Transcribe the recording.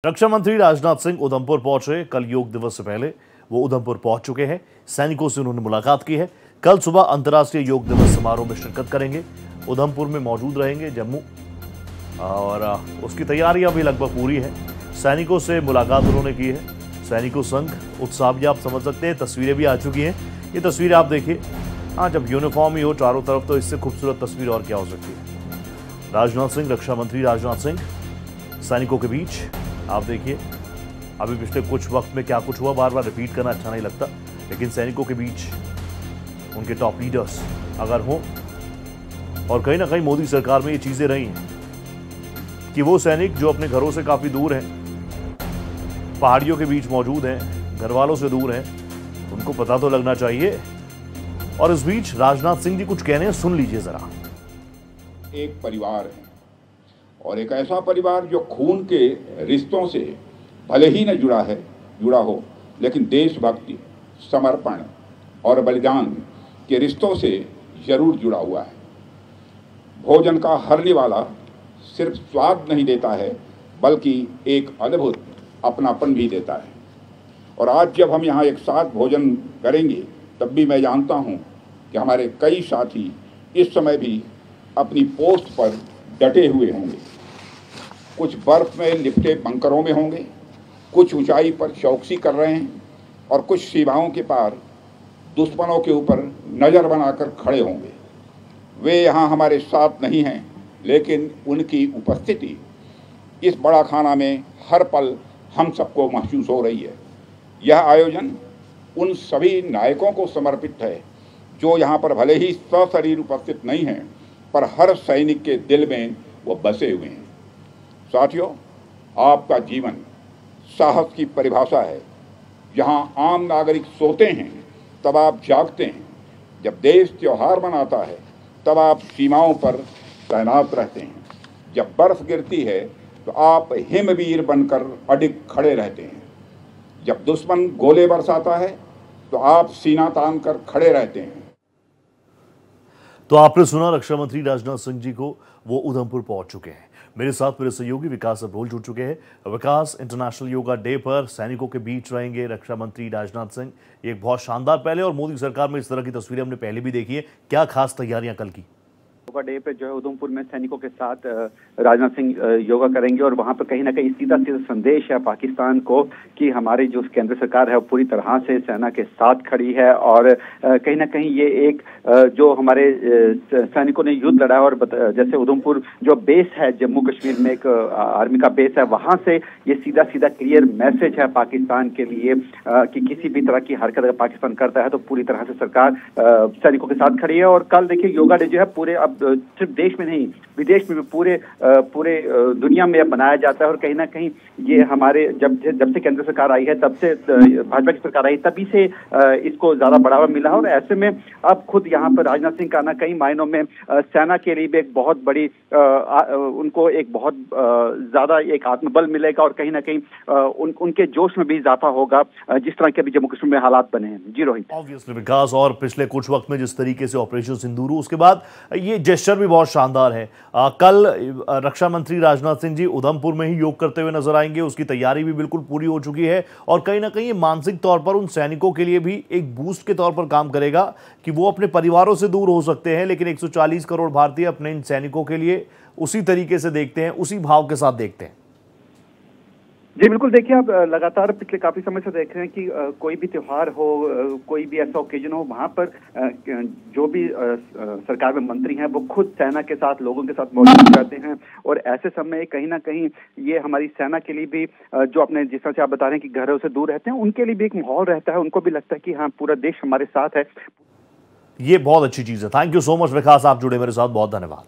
रक्षा मंत्री राजनाथ सिंह उधमपुर पहुंचे। कल योग दिवस से पहले वो उधमपुर पहुंच चुके हैं। सैनिकों से उन्होंने मुलाकात की है। कल सुबह अंतर्राष्ट्रीय योग दिवस समारोह में शिरकत करेंगे। उधमपुर में मौजूद रहेंगे जम्मू, और उसकी तैयारियां भी लगभग पूरी है। सैनिकों से मुलाकात उन्होंने की है। सैनिकों संघ उत्साह भी आप समझ सकते हैं। तस्वीरें भी आ चुकी हैं। ये तस्वीरें आप देखिए। हाँ, जब यूनिफॉर्म ही हो चारों तरफ तो इससे खूबसूरत तस्वीर और क्या हो सकती है। राजनाथ सिंह, रक्षा मंत्री राजनाथ सिंह सैनिकों के बीच आप देखिए। अभी पिछले कुछ वक्त में क्या कुछ हुआ बार बार रिपीट करना अच्छा नहीं लगता, लेकिन सैनिकों के बीच उनके टॉप लीडर्स अगर हों, और कहीं ना कहीं मोदी सरकार में ये चीजें रही हैं कि वो सैनिक जो अपने घरों से काफी दूर हैं, पहाड़ियों के बीच मौजूद हैं, घर वालों से दूर हैं, उनको पता तो लगना चाहिए। और इस बीच राजनाथ सिंह जी कुछ कहने हैं, सुन लीजिए जरा। एक परिवार है, और एक ऐसा परिवार जो खून के रिश्तों से भले ही न जुड़ा हो, लेकिन देशभक्ति, समर्पण और बलिदान के रिश्तों से जरूर जुड़ा हुआ है। भोजन का हरने वाला सिर्फ स्वाद नहीं देता है, बल्कि एक अद्भुत अपनापन भी देता है। और आज जब हम यहाँ एक साथ भोजन करेंगे, तब भी मैं जानता हूँ कि हमारे कई साथी इस समय भी अपनी पोस्ट पर डटे हुए होंगे। कुछ बर्फ में लिपटे बंकरों में होंगे, कुछ ऊंचाई पर चौकसी कर रहे हैं, और कुछ सीमाओं के पार दुश्मनों के ऊपर नज़र बनाकर खड़े होंगे। वे यहाँ हमारे साथ नहीं हैं, लेकिन उनकी उपस्थिति इस बड़ा खाना में हर पल हम सबको महसूस हो रही है। यह आयोजन उन सभी नायकों को समर्पित है जो यहाँ पर भले ही सशरीर उपस्थित नहीं हैं, पर हर सैनिक के दिल में वो बसे हुए हैं। साथियों, आपका जीवन साहस की परिभाषा है। जहां आम नागरिक सोते हैं, तब आप जागते हैं। जब देश त्योहार मनाता है, तब आप सीमाओं पर तैनात रहते हैं। जब बर्फ गिरती है, तो आप हिमवीर बनकर अडिग खड़े रहते हैं। जब दुश्मन गोले बरसाता है, तो आप सीना तान कर खड़े रहते हैं। तो आपने सुना रक्षा मंत्री राजनाथ सिंह जी को, वो उधमपुर पहुंच चुके हैं। मेरे साथ मेरे सहयोगी विकास अब्रोल जुड़ चुके हैं। विकास, इंटरनेशनल योगा डे पर सैनिकों के बीच रहेंगे रक्षा मंत्री राजनाथ सिंह। एक बहुत शानदार पहले, और मोदी सरकार में इस तरह की तस्वीरें हमने पहले भी देखी है। क्या खास तैयारियां कल की? योगा डे पे जो है उधमपुर में सैनिकों के साथ राजनाथ सिंह योगा करेंगे, और वहां पर कहीं ना कहीं सीधा संदेश है पाकिस्तान को कि हमारी जो केंद्र सरकार है वो पूरी तरह से सेना के साथ खड़ी है। और कहीं ना कहीं ये एक जो हमारे सैनिकों ने युद्ध लड़ा है, और जैसे उधमपुर जो बेस है जम्मू कश्मीर में, एक आर्मी का बेस है, वहां से ये सीधा क्लियर मैसेज है पाकिस्तान के लिए कि किसी भी तरह की हरकत अगर पाकिस्तान करता है तो पूरी तरह से सरकार सैनिकों के साथ खड़ी है। और कल देखिए योगा डे जो है पूरे, अब सिर्फ देश में नहीं विदेश में भी पूरे दुनिया में मनाया जाता है। और कहीं ना कहीं ये हमारे जब से केंद्र सरकार आई है, तब से भाजपा की सरकार आई, तभी से इसको ज्यादा बढ़ावा मिला है। और ऐसे में अब खुद यहाँ पर राजनाथ सिंह का ना कई मायनों में सेना के लिए भी एक बहुत बड़ी उनको एक बहुत ज्यादा एक आत्मबल मिलेगा, और कहीं ना कहीं उनके जोश में भी इजाफा होगा, जिस तरह के अभी जम्मू कश्मीर में हालात बने हैं। जी रोहित। ऑब्वियसली विकास, और पिछले कुछ वक्त में जिस तरीके से ऑपरेशन सिंदूर, उसके बाद ये जेस्चर भी बहुत शानदार है। कल रक्षा मंत्री राजनाथ सिंह जी उधमपुर में ही योग करते हुए नजर आएंगे। उसकी तैयारी भी बिल्कुल पूरी हो चुकी है, और कहीं ना कहीं ये मानसिक तौर पर उन सैनिकों के लिए भी एक बूस्ट के तौर पर काम करेगा कि वो अपने परिवारों से दूर हो सकते हैं, लेकिन 140 करोड़ भारतीय अपने इन सैनिकों के लिए उसी तरीके से देखते हैं, उसी भाव के साथ देखते हैं। जी बिल्कुल, देखिए आप लगातार पिछले काफी समय से देख रहे हैं कि कोई भी त्योहार हो, कोई भी ऐसा ओकेजन हो, वहां पर जो भी सरकार में मंत्री हैं वो खुद सेना के साथ, लोगों के साथ मौजूद रहते हैं। और ऐसे समय कहीं ना कहीं ये हमारी सेना के लिए भी, जो अपने जिस तरह से आप बता रहे हैं कि घरों से दूर रहते हैं, उनके लिए भी एक माहौल रहता है। उनको भी लगता है कि हाँ, पूरा देश हमारे साथ है। ये बहुत अच्छी चीज है। थैंक यू सो मच विकास, आप जुड़े मेरे साथ, बहुत धन्यवाद।